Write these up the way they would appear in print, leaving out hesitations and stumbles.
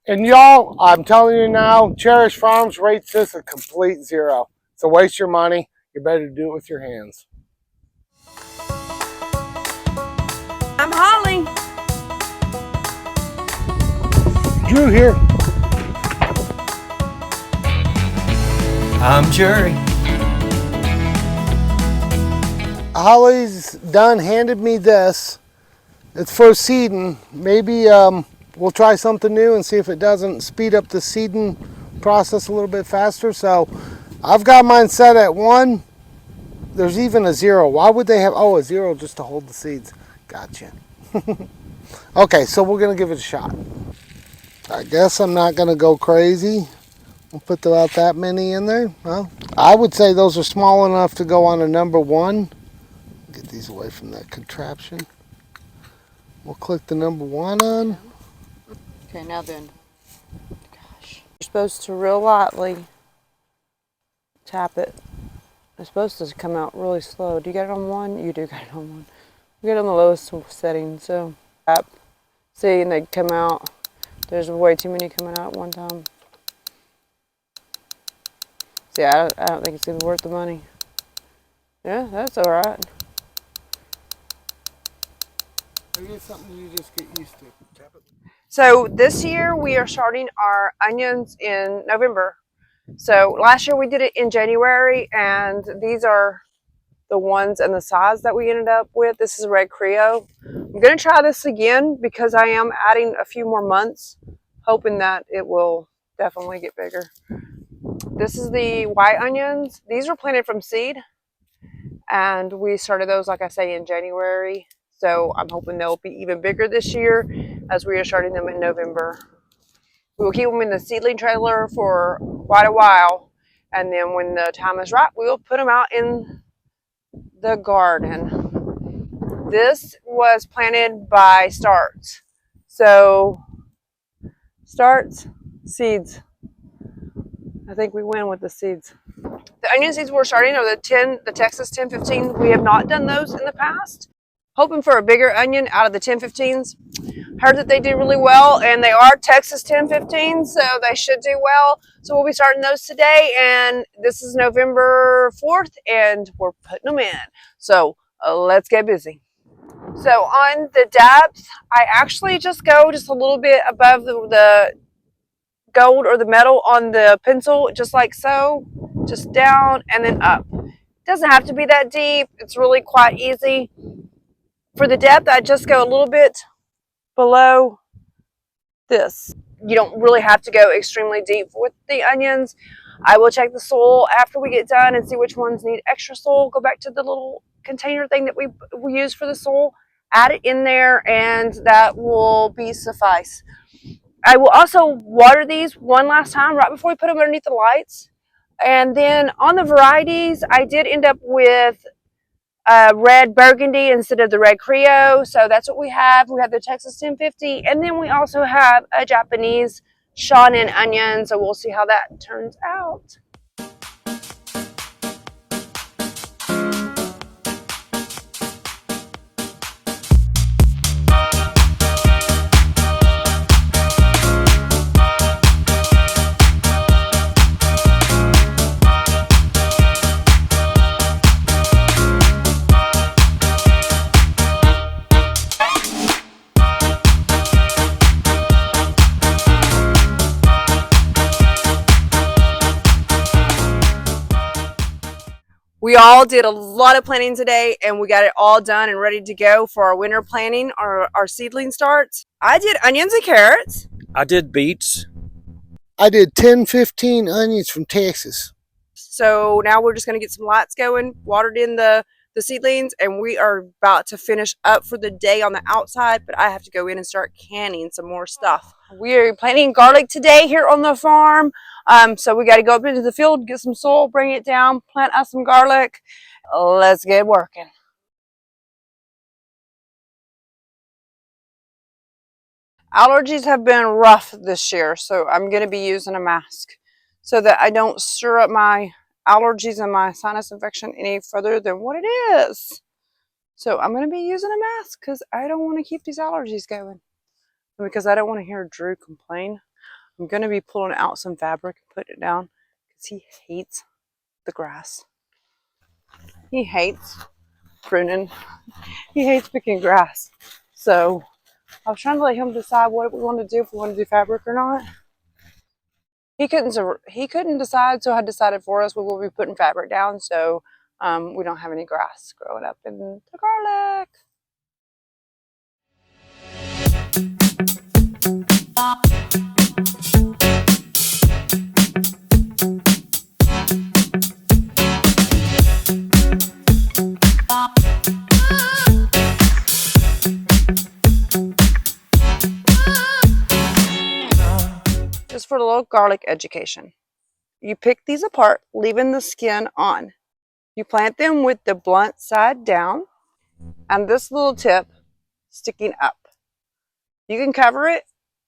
And y'all, I'm telling you now, Cherish Farms rates this a complete 0. It's a waste of your money. You better do it with your hands. I'm Holly. Drew here. I'm Jerry. Holly's done handed me this. It's for seeding. Maybe we'll try something new and see if it doesn't speed up the seeding process a little bit faster. So I've got mine set at 1. There's even a 0. Why would they have, a 0 just to hold the seeds? Gotcha. Okay, so we're gonna give it a shot. I guess I'm not gonna go crazy. We'll put about that many in there. Well, I would say those are small enough to go on a number 1. Get these away from that contraption. We'll click the number 1 on. Okay, now then. Gosh. You're supposed to real lightly tap it. It's supposed to come out really slow. Do you get it on 1? You do get it on 1. You get it on the lowest setting, so tap. See, and they come out. There's way too many coming out at one time. See, I don't think it's even worth the money. Yeah, that's all right. Maybe it's something you just get used to. Tap it. So this year we are starting our onions in November. So last year we did it in January, and these are the ones and the size that we ended up with. This is Red Creole. I'm going to try this again because I am adding a few more months, hoping that it will definitely get bigger. This is the white onions. These were planted from seed, and we started those, like I say, in January. So I'm hoping they'll be even bigger this year as we are starting them in November. We will keep them in the seedling trailer for quite a while, and then when the time is right, we will put them out in the garden. This was planted by starts. So starts, seeds. I think we win with the seeds. The onion seeds we're starting are the Texas 1015. We have not done those in the past. Hoping for a bigger onion out of the 1015s. Heard that they do really well, and they are Texas 1015s, so they should do well. So we'll be starting those today, and this is November 4th, and we're putting them in. So let's get busy. So on the depth, I actually just go just a little bit above the gold or the metal on the pencil, just like so, just down and then up. It doesn't have to be that deep. It's really quite easy. For the depth, I just go a little bit below this. You don't really have to go extremely deep with the onions. I will check the soil after we get done and see which ones need extra soil. Go back to the little container thing that we use for the soil, add it in there, and that will be suffice. I will also water these one last time right before we put them underneath the lights. And then on the varieties, I did end up with red burgundy instead of the red Creole. So that's what we have. We have the Texas 1050, and then we also have a Japanese Shonen onion. So we'll see how that turns out. We all did a lot of planting today, and we got it all done and ready to go for our winter planting, our seedling starts. I did onions and carrots. I did beets. I did 10-15 onions from Texas. So now we're just going to get some lights going, watered in the seedlings, and we are about to finish up for the day on the outside, but I have to go in and start canning some more stuff. We are planting garlic today here on the farm. So we got to go up into the field, get some soil, bring it down, plant us some garlic. Let's get working. Allergies have been rough this year, so I'm going to be using a mask so that I don't stir up my allergies and my sinus infection any further than what it is. So I'm going to be using a mask because I don't want to keep these allergies going. Because I don't want to hear Drew complain I'm going to be pulling out some fabric and putting it down because he hates the grass. He hates pruning. He hates picking grass. So I was trying to let him decide what we want to do, if we want to do fabric or not. He couldn't decide, so I decided for us we will be putting fabric down so we don't have any grass growing up in the garlic. Just for a little garlic education. You pick these apart, leaving the skin on. You plant them with the blunt side down and this little tip sticking up. You can cover it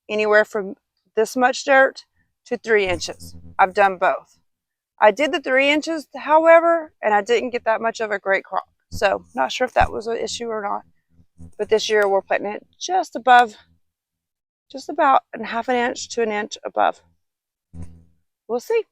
anywhere from this much dirt to 3 inches. I've done both. I did the 3 inches, however, and I didn't get that much of a great crop. So not sure if that was an issue or not. But this year we're planting it just above, just about a half an inch to an inch above. We'll see.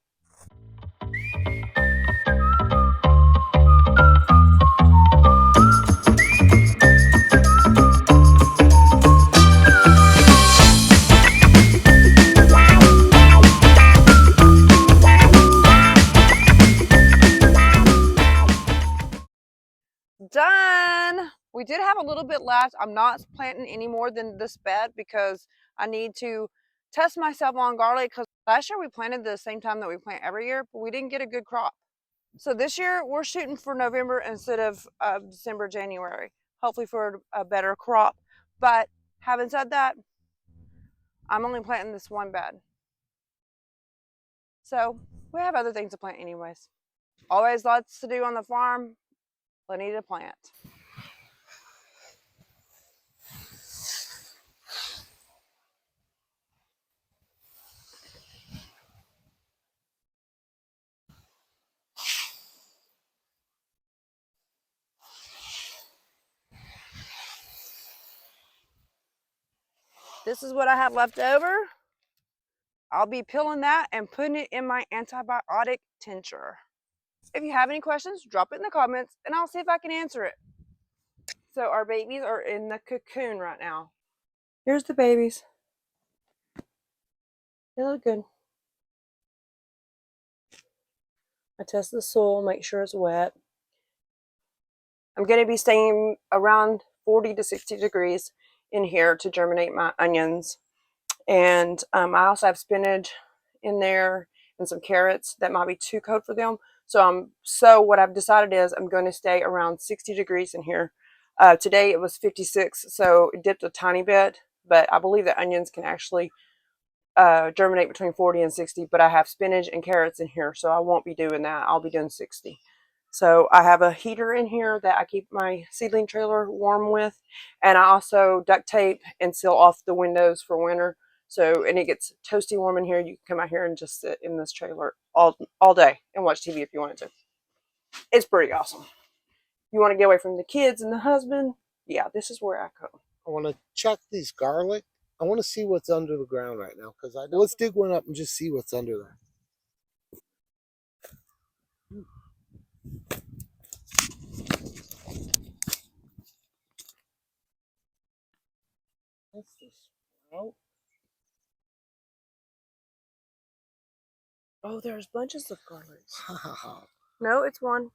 Done. We did have a little bit left. I'm not planting any more than this bed because I need to test myself on garlic, because last year we planted the same time that we plant every year, but we didn't get a good crop. So this year we're shooting for November instead of December, January, hopefully for a better crop. But having said that, I'm only planting this one bed. So we have other things to plant anyways. Always lots to do on the farm, plenty to plant. This is what I have left over. I'll be peeling that and putting it in my antibiotic tincture. If you have any questions, drop it in the comments and I'll see if I can answer it. So our babies are in the cocoon right now. Here's the babies. They look good. I test the soil, make sure it's wet. I'm going to be staying around 40 to 60 degrees in here to germinate my onions. And I also have spinach in there and some carrots that might be too cold for them. So what I've decided is I'm going to stay around 60 degrees in here. Today it was 56, so it dipped a tiny bit, but I believe that onions can actually germinate between 40 and 60, but I have spinach and carrots in here, so I won't be doing that. I'll be doing 60. So I have a heater in here that I keep my seedling trailer warm with, and I also duct tape and seal off the windows for winter. So, and it gets toasty warm in here. You can come out here and just sit in this trailer all day and watch TV if you wanted to. It's pretty awesome. You want to get away from the kids and the husband? Yeah, this is where I go. I want to check these garlic. I want to see what's under the ground right now, because I know. Let's dig one up and just see what's under there. That's the sprout. Oh, there's bunches of garlics. Wow. No, it's one.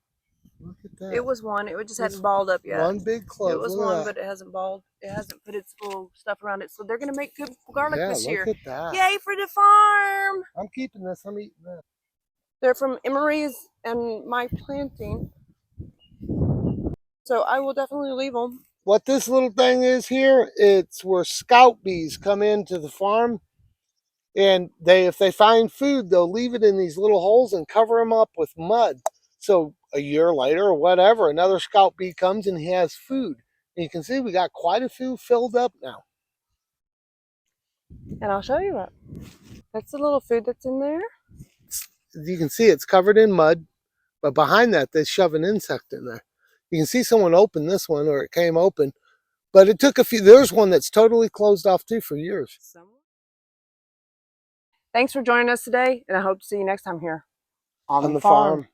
Look at that. It was one. It just hadn't balled up yet. One big clove. It was one, but it hasn't balled. It hasn't put its little stuff around it. So they're going to make good garlic this year. Look at that. Yay for the farm. I'm keeping this. I'm eating this. They're from Emery's and my planting. So I will definitely leave them. What this little thing is here, it's where scout bees come into the farm. And if they find food, they'll leave it in these little holes and cover them up with mud. So a year later or whatever, another scout bee comes and he has food. And you can see we got quite a few filled up now. And I'll show you that. That's the little food that's in there. You can see it's covered in mud, but behind that, they shove an insect in there. You can see someone open this one, or it came open, but it took a few. There's one that's totally closed off too for years. Thanks for joining us today, and I hope to see you next time here on the farm.